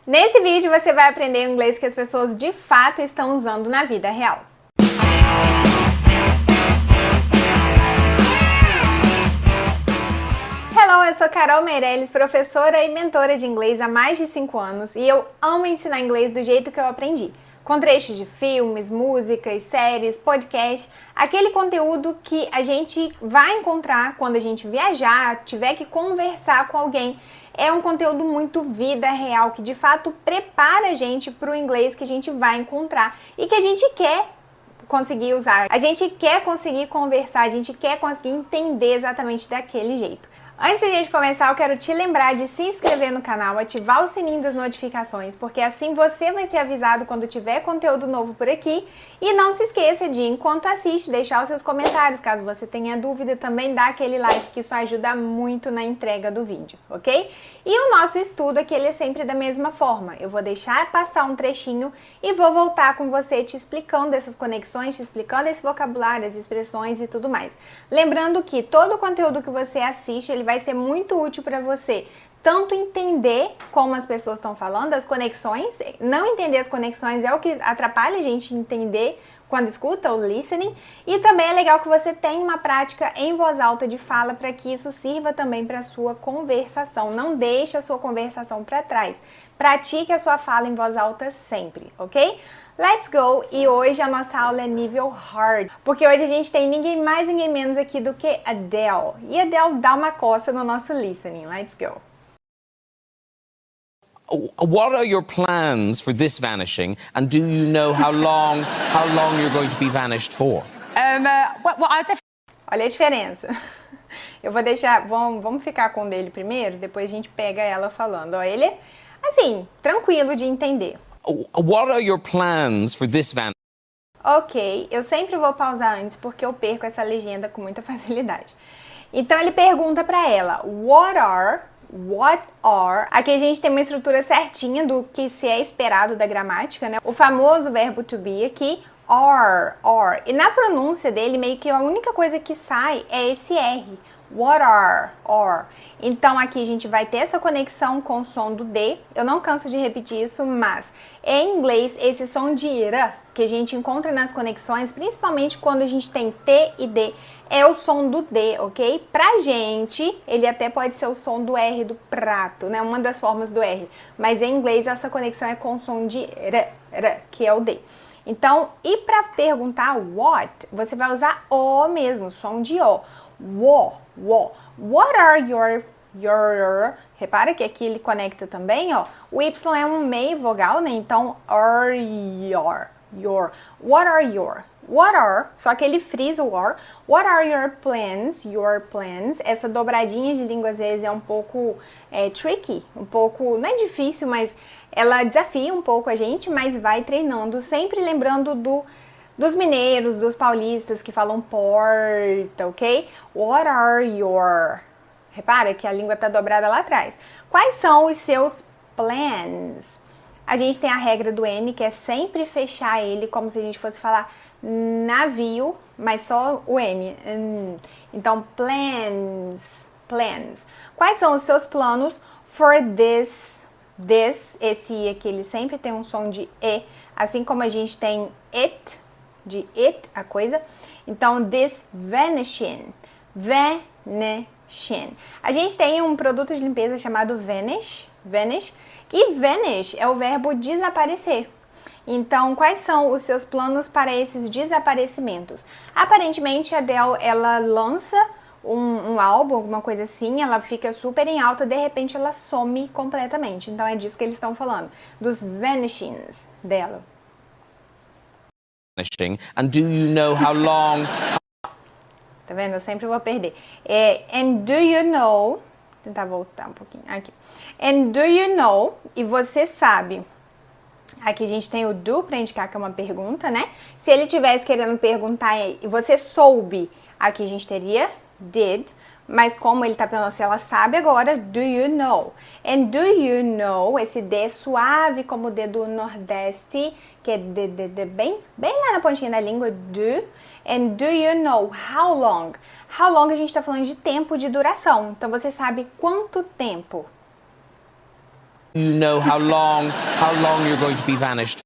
Nesse vídeo você vai aprender o inglês que as pessoas de fato estão usando na vida real. Hello, eu sou Carol Meirelles, professora e mentora de inglês há mais de 5 anos e eu amo ensinar inglês do jeito que eu aprendi. Com trechos de filmes, músicas, séries, podcast, aquele conteúdo que a gente vai encontrar quando a gente viajar, tiver que conversar com alguém. É um conteúdo muito vida real, que de fato prepara a gente para o inglês que a gente vai encontrar e que a gente quer conseguir usar. A gente quer conseguir conversar, a gente quer conseguir entender exatamente daquele jeito. Antes de a gente começar, eu quero te lembrar de se inscrever no canal, ativar o sininho das notificações, porque assim você vai ser avisado quando tiver conteúdo novo por aqui. E não se esqueça de, enquanto assiste, deixar os seus comentários, caso você tenha dúvida, também dá aquele like, que isso ajuda muito na entrega do vídeo, ok? E o nosso estudo aqui, ele é sempre da mesma forma. Eu vou deixar passar um trechinho e vou voltar com você te explicando essas conexões, te explicando esse vocabulário, as expressões e tudo mais. Lembrando que todo o conteúdo que você assiste, ele vai ser muito útil para você, tanto entender como as pessoas estão falando, as conexões. Não entender as conexões é o que atrapalha a gente entender quando escuta o listening, e também é legal que você tenha uma prática em voz alta de fala para que isso sirva também para a sua conversação. Não deixe a sua conversação para trás. Pratique a sua fala em voz alta sempre, ok? Let's go! E hoje a nossa aula é nível hard, porque hoje a gente tem ninguém mais, ninguém menos aqui do que Adele. E Adele dá uma coça no nosso listening. Let's go! What are your plans for this vanishing, and do you know how long you're going to be vanished for? Olha a diferença. Eu vou deixar, vamos ficar com o dele primeiro, depois a gente pega ela falando. Ó, ele é, assim, tranquilo de entender. What are your plans for this vanishing? Ok, eu sempre vou pausar antes porque eu perco essa legenda com muita facilidade. Então ele pergunta pra ela, what are, aqui a gente tem uma estrutura certinha do que se é esperado da gramática, né? O famoso verbo to be aqui, are. E na pronúncia dele, meio que a única coisa que sai é esse R. What are. Então aqui a gente vai ter essa conexão com o som do D. Eu não canso de repetir isso, mas em inglês esse som de R que a gente encontra nas conexões, principalmente quando a gente tem T e D, é o som do D, ok? Pra gente, ele até pode ser o som do R do prato, né? Uma das formas do R. Mas em inglês essa conexão é com o som de R, que é o D. Então, e pra perguntar what, você vai usar O mesmo, som de O. What are your... Repara que aqui ele conecta também, ó. O Y é um meio vogal, né? Então, are your. What are, só que ele frisa o are. What are your plans? Essa dobradinha de língua às vezes é um pouco tricky, um pouco, não é difícil, mas ela desafia um pouco a gente, mas vai treinando, sempre lembrando dos mineiros, dos paulistas que falam porta, ok? What are your... Repara que a língua tá dobrada lá atrás. Quais são os seus plans? A gente tem a regra do N, que é sempre fechar ele como se a gente fosse falar navio, mas só o N. Então, plans. Quais são os seus planos for this? Esse I aqui, ele sempre tem um som de E, assim como a gente tem it, de it, a coisa. Então, this vanishing. A gente tem um produto de limpeza chamado Vanish, e vanish é o verbo desaparecer. Então, quais são os seus planos para esses desaparecimentos? Aparentemente, a Adele, ela lança um álbum, alguma coisa assim, ela fica super em alta, de repente ela some completamente. Então, é disso que eles estão falando, dos vanishings dela. And do you know how long... Tá vendo? Eu sempre vou perder. And do you know... Vou tentar voltar um pouquinho. Aqui. And do you know... E você sabe... Aqui a gente tem o do para indicar que é uma pergunta, né? Se ele tivesse querendo perguntar e você soube, aqui a gente teria did. Mas como ele tá perguntando se ela sabe agora, do you know? And do you know, esse D suave como o D do Nordeste, que é bem lá na pontinha da língua, do. And do you know how long? How long a gente tá falando de tempo de duração. Então você sabe quanto tempo. You know how long you're going to be vanished.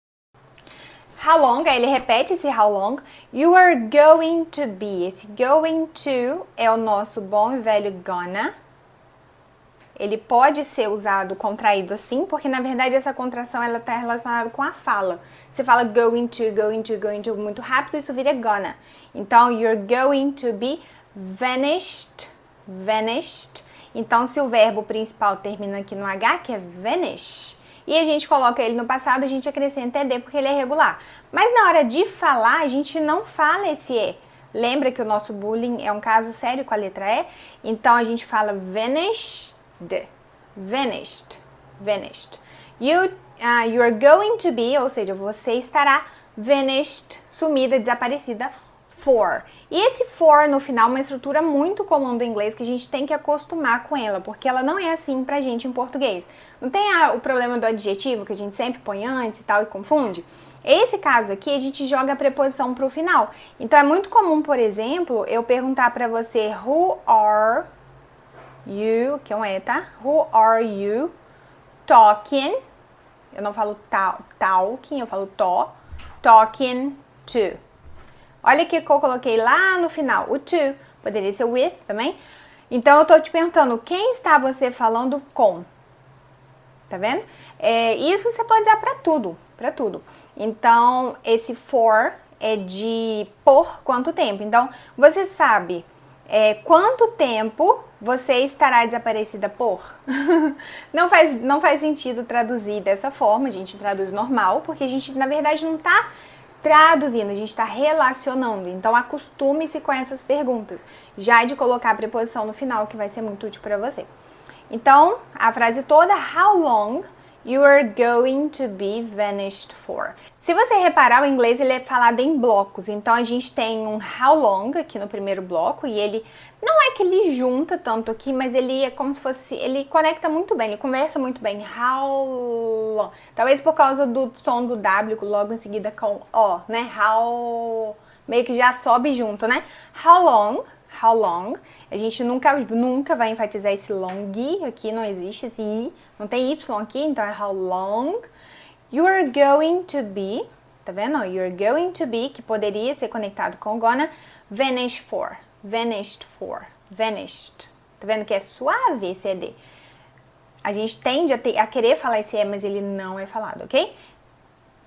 How long, aí ele repete esse how long. You are going to be. Esse going to é o nosso bom e velho gonna. Ele pode ser usado contraído assim, porque na verdade essa contração ela está relacionada com a fala. Você fala going to muito rápido, isso vira gonna. Então, you're going to be vanished. Então, se o verbo principal termina aqui no H, que é vanish, e a gente coloca ele no passado, a gente acrescenta ED porque ele é regular. Mas na hora de falar, a gente não fala esse E. Lembra que o nosso bullying é um caso sério com a letra E? Então, a gente fala vanished. You are going to be, ou seja, você estará vanished, sumida, desaparecida, for. E esse for no final é uma estrutura muito comum do inglês que a gente tem que acostumar com ela, porque ela não é assim pra gente em português. Não tem o problema do adjetivo que a gente sempre põe antes e tal e confunde? Esse caso aqui a gente joga a preposição pro final. Então é muito comum, por exemplo, eu perguntar pra você who are you, que é um E, tá? Who are you talking? Eu não falo talking, eu falo talking to. Olha aqui que eu coloquei lá no final, o to, poderia ser with também. Então eu tô te perguntando, quem está você falando com? Tá vendo? Isso você pode usar pra tudo. Então, esse for é de por quanto tempo. Então, você sabe quanto tempo você estará desaparecida por? Não faz sentido traduzir dessa forma, a gente traduz normal, porque a gente, na verdade, não tá traduzindo, a gente está relacionando. Então, acostume-se com essas perguntas, já de colocar a preposição no final, que vai ser muito útil para você. Então, a frase toda, how long you are going to be vanished for. Se você reparar, o inglês ele é falado em blocos. Então, a gente tem um how long aqui no primeiro bloco e ele não é que ele junta tanto aqui, mas ele é como se fosse, ele conecta muito bem, ele conversa muito bem. How long. Talvez por causa do som do W logo em seguida com O, né? How, meio que já sobe junto, né? How long. A gente nunca vai enfatizar esse long aqui, não existe esse I, não tem Y aqui, então é how long you're going to be, tá vendo? You're going to be, que poderia ser conectado com gonna, vanished for. Tá vendo que é suave esse ED? A gente tende a querer falar esse E, mas ele não é falado, ok?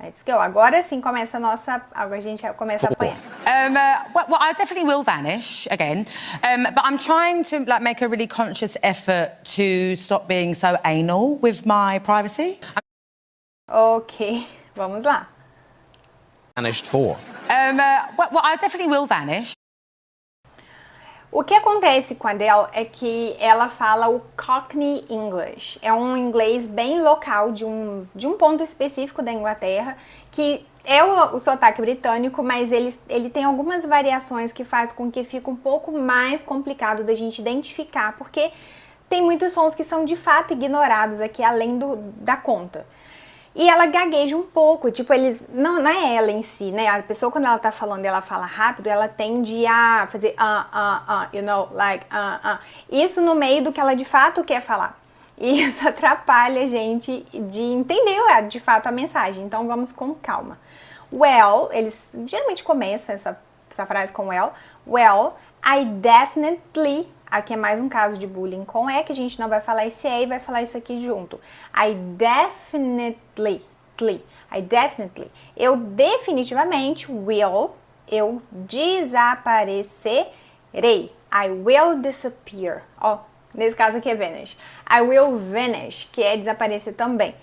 Let's go. Agora sim começa a gente começa a apanhar. Well, I definitely will vanish again, but I'm trying to make a really conscious effort to stop being so anal with my privacy. Ok, vamos lá. Vanished for. Well, I definitely will vanish. O que acontece com a Adele é que ela fala o Cockney English. É um inglês bem local, de um ponto específico da Inglaterra, que é o sotaque britânico, mas ele tem algumas variações que faz com que fique um pouco mais complicado da gente identificar, porque tem muitos sons que são de fato ignorados aqui, além da conta. E ela gagueja um pouco, tipo, não é ela em si, né? A pessoa, quando ela tá falando e ela fala rápido, ela tende a fazer you know, like, Isso no meio do que ela de fato quer falar. E isso atrapalha a gente de entender, de fato, a mensagem. Então, vamos com calma. Well, eles geralmente começam essa frase com well. Well, I definitely... Aqui é mais um caso de bullying com E, que a gente não vai falar esse E e vai falar isso aqui junto. I definitely. Eu definitivamente eu desaparecerei. I will disappear. Ó, nesse caso aqui é vanish. I will vanish, que é desaparecer também.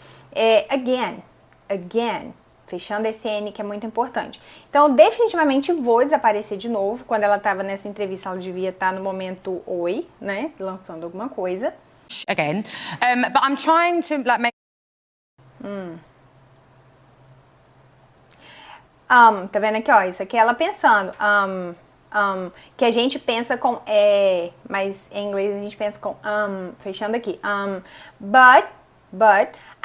Again. Fechando esse N, que é muito importante. Então, eu definitivamente vou desaparecer de novo. Quando ela estava nessa entrevista, ela devia estar no momento oi, né? Lançando alguma coisa. Again. But I'm trying to make... Tá vendo aqui, ó? Isso aqui é ela pensando. Que a gente pensa com mas em inglês a gente pensa com fechando aqui. But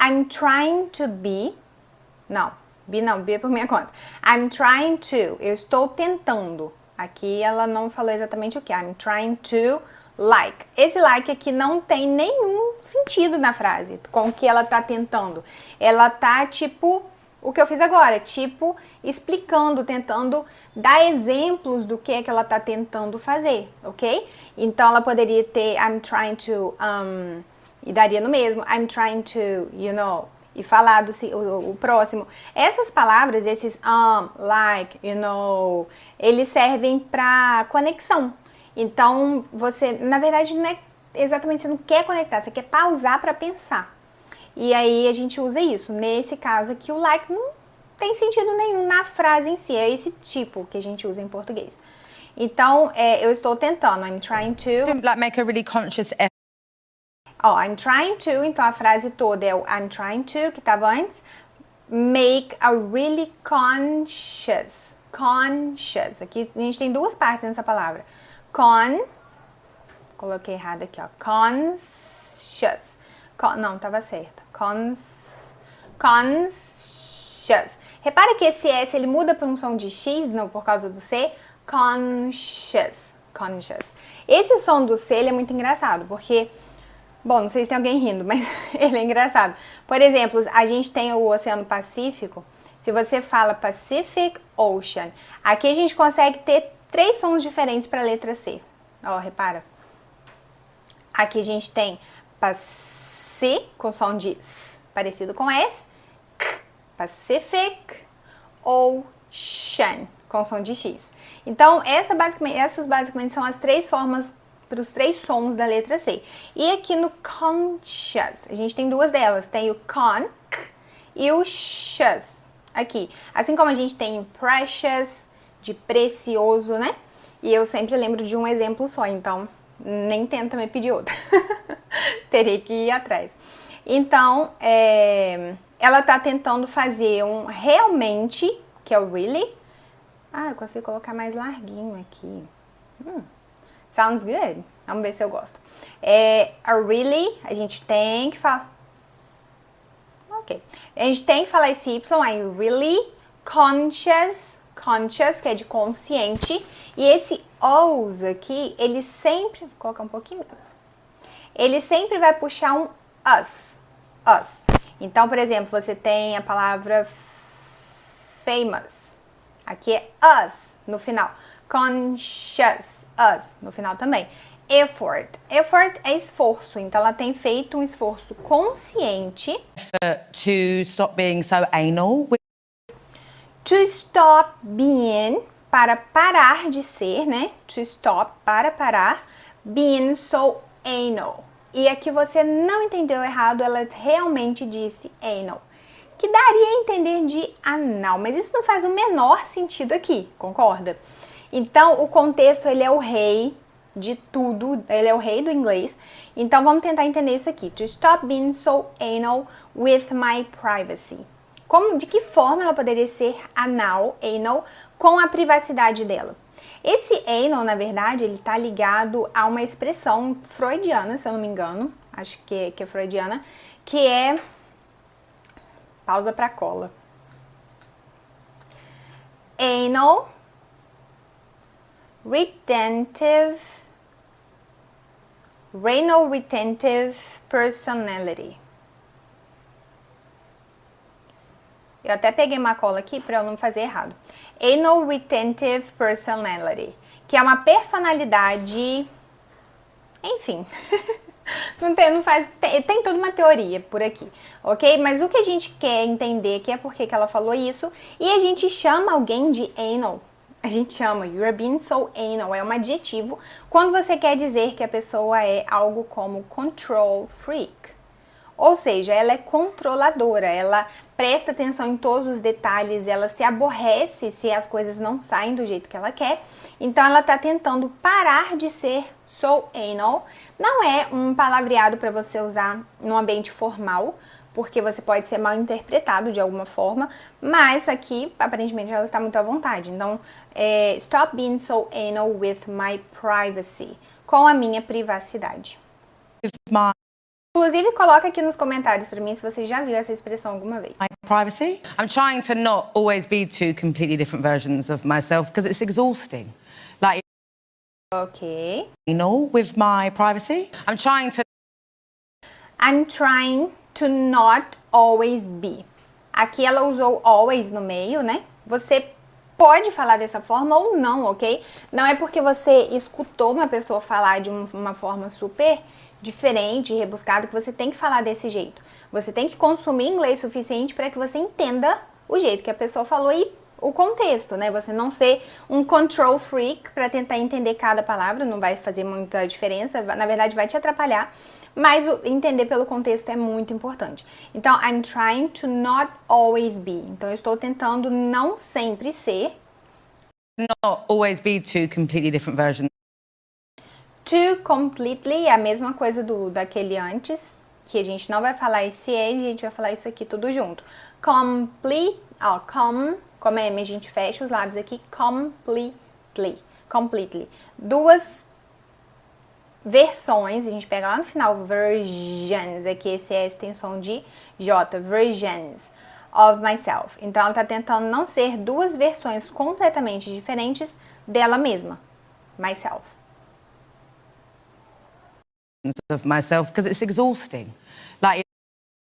I'm trying to be... Não. B é por minha conta. I'm trying to. Eu estou tentando. Aqui ela não falou exatamente o que. I'm trying to like. Esse like aqui não tem nenhum sentido na frase com o que ela tá tentando. Ela tá tipo o que eu fiz agora, tipo explicando, tentando dar exemplos do que é que ela tá tentando fazer, ok? Então ela poderia ter I'm trying to, e daria no mesmo, I'm trying to, you know, e falar o próximo. Essas palavras, esses like, you know, eles servem para conexão. Então você, na verdade, não é exatamente, você não quer conectar, você quer pausar para pensar. E aí a gente usa isso. Nesse caso aqui, o like não tem sentido nenhum na frase em si. É esse tipo que a gente usa em português. Então, eu estou tentando. I'm trying to... Like make a really conscious effort. Ó, I'm trying to. Então, a frase toda é o I'm trying to, que estava antes. Make a really conscious. Conscious. Aqui a gente tem duas partes nessa palavra. Coloquei errado aqui, ó. Conscious. Não, estava certo. Conscious. Repara que esse S ele muda para um som de X, não por causa do C. Conscious. Conscious. Esse som do C ele é muito engraçado, porque... Bom, não sei se tem alguém rindo, mas ele é engraçado. Por exemplo, a gente tem o Oceano Pacífico. Se você fala Pacific Ocean, aqui a gente consegue ter 3 sons diferentes para a letra C. Ó, repara. Aqui a gente tem com som de S, parecido com S. Pacific Ocean, com som de X. Então, essas basicamente são as 3 formas para os 3 sons da letra C. E aqui no conscious, a gente tem 2 delas. Tem o con e o shus. Aqui. Assim como a gente tem precious, de precioso, né? E eu sempre lembro de um exemplo só, então nem tenta me pedir outra. Terei que ir atrás. Então, ela tá tentando fazer um realmente, que é o really. Eu consigo colocar mais larguinho aqui. Sounds good. Vamos ver se eu gosto. A really, a gente tem que falar... Ok. A gente tem que falar esse Y, aí really conscious, que é de consciente. E esse O's aqui, ele sempre... Vou colocar um pouquinho menos. Ele sempre vai puxar um us. Us. Então, por exemplo, você tem a palavra famous. Aqui é us no final. Conscious, us no final também. Effort. Effort é esforço. Então, ela tem feito um esforço consciente. To stop being so anal. To stop being, para parar de ser, né? To stop, para parar. Being so anal. E aqui você não entendeu errado, ela realmente disse anal. Que daria a entender de anal, mas isso não faz o menor sentido aqui, concorda? Então, o contexto, ele é o rei de tudo, ele é o rei do inglês. Então, vamos tentar entender isso aqui. To stop being so anal with my privacy. De que forma ela poderia ser anal, com a privacidade dela? Esse anal, na verdade, ele tá ligado a uma expressão freudiana, se eu não me engano. Acho que é freudiana, que é... Pausa pra cola. Anal retentive personality. Eu até peguei uma cola aqui para eu não fazer errado. Anal retentive personality, que é uma personalidade, enfim, tem toda uma teoria por aqui, ok? Mas o que a gente quer entender que é porque que ela falou isso, e a gente chama alguém de anal. A gente chama you're being so anal, é um adjetivo quando você quer dizer que a pessoa é algo como control freak. Ou seja, ela é controladora, ela presta atenção em todos os detalhes, ela se aborrece se as coisas não saem do jeito que ela quer. Então ela está tentando parar de ser so anal. Não é um palavreado para você usar num ambiente formal, porque você pode ser mal interpretado de alguma forma, mas aqui, aparentemente, ela está muito à vontade. Então, stop being so anal with my privacy, com a minha privacidade. Inclusive, coloca aqui nos comentários pra mim se você já viu essa expressão alguma vez. My privacy? I'm trying to not always be 2 completely different versions of myself because it's exhausting. Like Ok. Anal with my privacy. I'm trying to not always be. Aqui ela usou always no meio, né? Você pode falar dessa forma ou não, ok? Não é porque você escutou uma pessoa falar de uma forma super diferente e rebuscada que você tem que falar desse jeito. Você tem que consumir inglês suficiente para que você entenda o jeito que a pessoa falou e o contexto, né? Você não ser um control freak para tentar entender cada palavra, não vai fazer muita diferença, na verdade vai te atrapalhar, mas entender pelo contexto é muito importante. Então, I'm trying to not always be. Então, eu estou tentando não sempre ser. not always be two completely different versions. To completely é a mesma coisa daquele antes, que a gente não vai falar esse e, a gente vai falar isso aqui tudo junto. Como é, a gente fecha os lábios aqui, completely. Duas versões, a gente pega lá no final, versions, aqui esse S tem som de J, versions of myself. Então ela tá tentando não ser duas versões completamente diferentes dela mesma, myself. Of myself because it's exhausting. Like,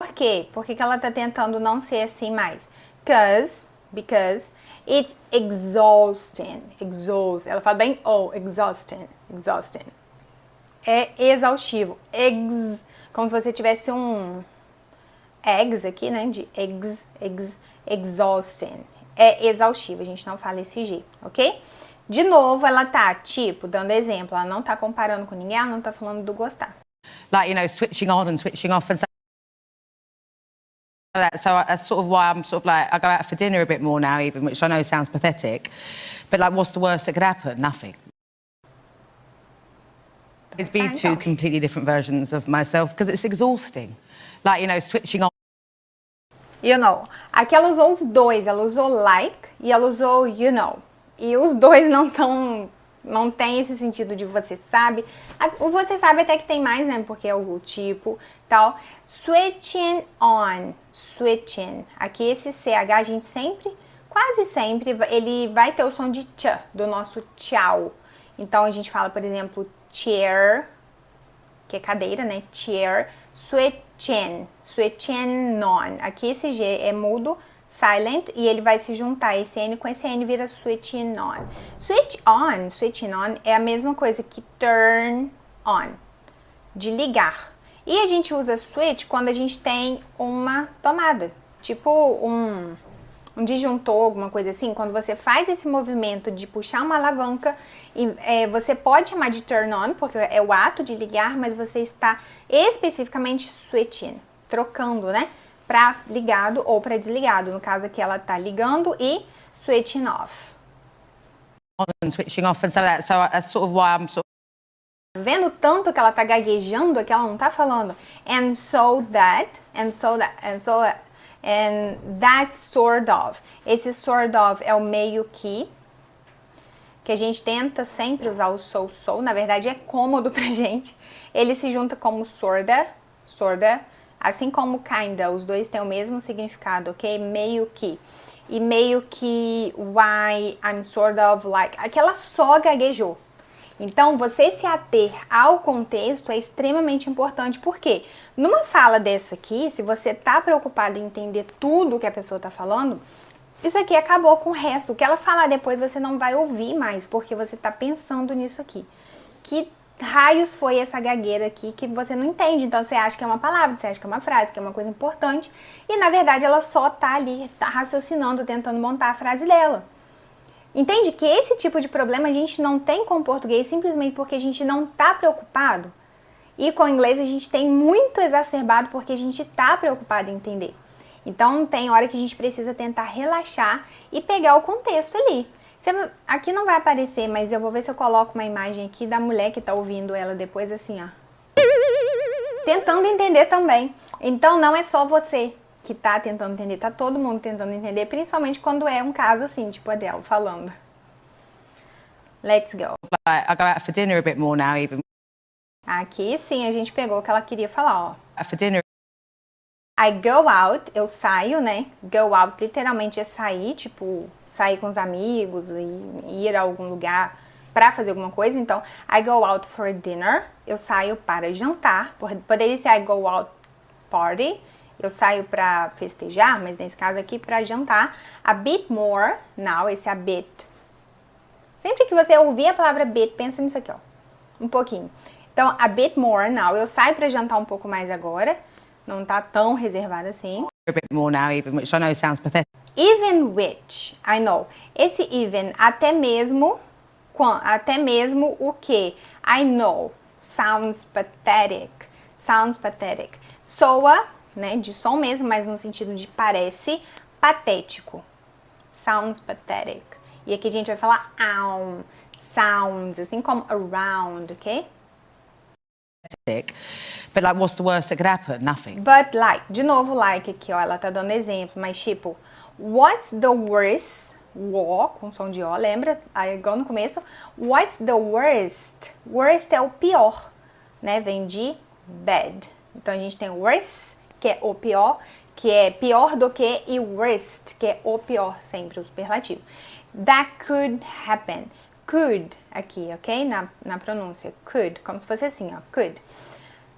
Por quê? Por que ela tá tentando não ser assim mais? Because it's exhausting. Ela fala bem exhausting. É exaustivo. Como se você tivesse um eggs aqui, né? De exhausting. É exaustivo, a gente não fala esse G, ok? De novo, ela tá, tipo, dando exemplo, ela não tá comparando com ninguém, ela não tá falando do gostar. like, you know, switching on and switching off and so that's sort of why I'm sort of like, I go out for dinner a bit more now even, which I know sounds pathetic, but like, what's the worst that could happen? Nothing. It's be two completely different versions of myself because it's exhausting. Like, you know, switching on. You know. Aqui ela usou os dois, ela usou like e ela usou you know. E os dois não tem esse sentido de você sabe. O você sabe até que tem mais, né? Porque é o tipo, tal. Switching on. Aqui esse CH a gente quase sempre, ele vai ter o som de tch, do nosso tchau. Então a gente fala, por exemplo, chair, que é cadeira, né? Chair. Switching on. Aqui esse G é mudo, silent, e ele vai se juntar esse N com esse N, vira switching on. Switching on é a mesma coisa que turn on, de ligar. E a gente usa switch quando a gente tem uma tomada, tipo um disjuntor, alguma coisa assim. Quando você faz esse movimento de puxar uma alavanca, você pode chamar de turn on, porque é o ato de ligar, mas você está especificamente switching, trocando, né? Para ligado ou para desligado. No caso aqui ela tá ligando e switching off. And switching off and so that's sort of why I'm sort of vendo tanto que ela tá gaguejando que ela não tá falando. And that sort of. Esse sort of é o meio que a gente tenta sempre usar o so. Na verdade é cômodo pra gente. Ele se junta como sorta, assim como kinda. Os dois têm o mesmo significado, ok? Meio que. E meio que why I'm sort of like. Aquela só gaguejou. Então, você se ater ao contexto é extremamente importante, porque numa fala dessa aqui, se você tá preocupado em entender tudo que a pessoa tá falando, isso aqui acabou com o resto. O que ela falar depois você não vai ouvir mais, porque você tá pensando nisso aqui. Que raios foi essa gagueira aqui que você não entende? Então, você acha que é uma palavra, você acha que é uma frase, que é uma coisa importante, e na verdade ela só tá ali, tá raciocinando, tentando montar a frase dela. Entende que esse tipo de problema a gente não tem com o português simplesmente porque a gente não está preocupado. E com o inglês a gente tem muito exacerbado porque a gente está preocupado em entender. Então tem hora que a gente precisa tentar relaxar e pegar o contexto ali. Aqui não vai aparecer, mas eu vou ver se eu coloco uma imagem aqui da mulher que está ouvindo ela depois assim, ó. Tentando entender também. Então não é só você que tá tentando entender, tá todo mundo tentando entender, principalmente quando é um caso assim, tipo a Adele falando. Let's go. I go out for dinner a bit more now even. Aqui sim a gente pegou o que ela queria falar, ó. For dinner. I go out, eu saio, né? Go out literalmente é sair, tipo, sair com os amigos e ir a algum lugar para fazer alguma coisa. Então, I go out for dinner. Eu saio para jantar. Poderia ser I go out party. Eu saio para festejar, mas nesse caso aqui para jantar. A bit more now, esse a bit. Sempre que você ouvir a palavra bit, pensa nisso aqui, ó. Um pouquinho. Então, a bit more now. Eu saio para jantar um pouco mais agora. Não tá tão reservado assim. A bit more now, even, which I know sounds pathetic. Even which, I know. Esse even, até mesmo o que? I know. Sounds pathetic. Sounds pathetic. Soa, né, de som mesmo, mas no sentido de parece, patético. Sounds pathetic. E aqui a gente vai falar sounds, assim como around, ok? But like, what's the worst that could happen? Nothing. But like, de novo like aqui, ó, ela tá dando exemplo, mas tipo, what's the worst, o, com som de o, lembra? Aí igual no começo, what's the worst? Worst é o pior, né? Vem de bad. Então a gente tem worst, que é o pior, que é pior do que, e worst, que é o pior, sempre o superlativo. That could happen. Could, aqui, ok? Na pronúncia, could, como se fosse assim, ó, could.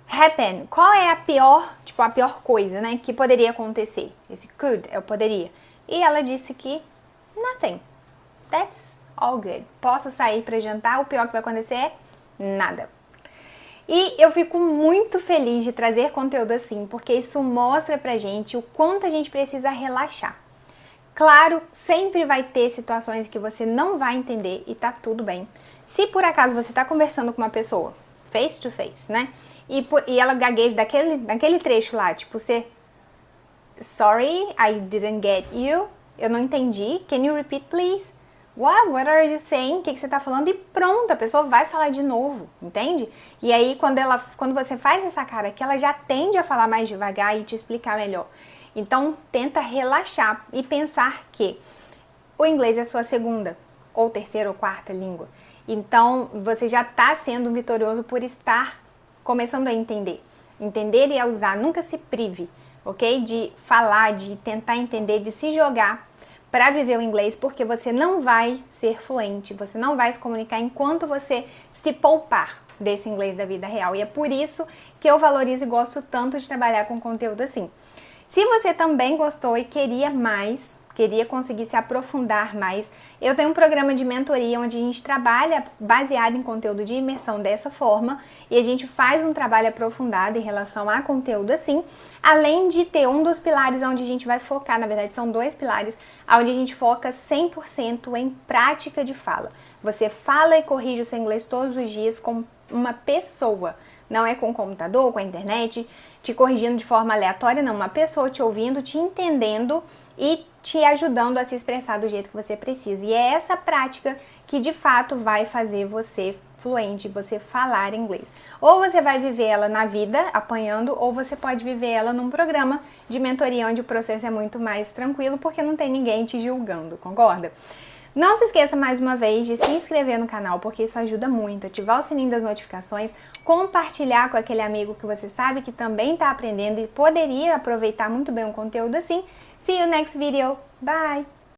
Happen, qual é a pior, tipo, a pior coisa, né, que poderia acontecer? Esse could é o poderia. E ela disse que nothing. That's all good. Posso sair para jantar, o pior que vai acontecer é nada. E eu fico muito feliz de trazer conteúdo assim, porque isso mostra pra gente o quanto a gente precisa relaxar. Claro, sempre vai ter situações que você não vai entender e tá tudo bem. Se por acaso você tá conversando com uma pessoa, face to face, né? E ela gagueja daquele trecho lá, tipo, você... Sorry, I didn't get you. Eu não entendi. Can you repeat, please? What are you saying? O que você tá falando? E pronto, a pessoa vai falar de novo, entende? E aí, quando você faz essa cara aqui, ela já tende a falar mais devagar e te explicar melhor. Então, tenta relaxar e pensar que o inglês é a sua segunda, ou terceira ou quarta língua. Então, você já está sendo vitorioso por estar começando a entender. Entender e a usar. Nunca se prive, ok? De falar, de tentar entender, de se jogar para viver o inglês, porque você não vai ser fluente, você não vai se comunicar enquanto você se poupar desse inglês da vida real. E é por isso que eu valorizo e gosto tanto de trabalhar com conteúdo assim. Se você também gostou e queria mais, queria conseguir se aprofundar mais, eu tenho um programa de mentoria onde a gente trabalha baseado em conteúdo de imersão dessa forma e a gente faz um trabalho aprofundado em relação a conteúdo assim, além de ter um dos pilares onde a gente vai focar, na verdade são 2 pilares, onde a gente foca 100% em prática de fala. Você fala e corrige o seu inglês todos os dias com uma pessoa, não é com o computador, com a internet, te corrigindo de forma aleatória, não, uma pessoa te ouvindo, te entendendo e te ajudando a se expressar do jeito que você precisa. E é essa prática que de fato vai fazer você fluente, você falar inglês. Ou você vai viver ela na vida, apanhando, ou você pode viver ela num programa de mentoria onde o processo é muito mais tranquilo, porque não tem ninguém te julgando, concorda? Não se esqueça mais uma vez de se inscrever no canal, porque isso ajuda muito, ativar o sininho das notificações, compartilhar com aquele amigo que você sabe que também está aprendendo e poderia aproveitar muito bem o conteúdo assim. See you next video. Bye!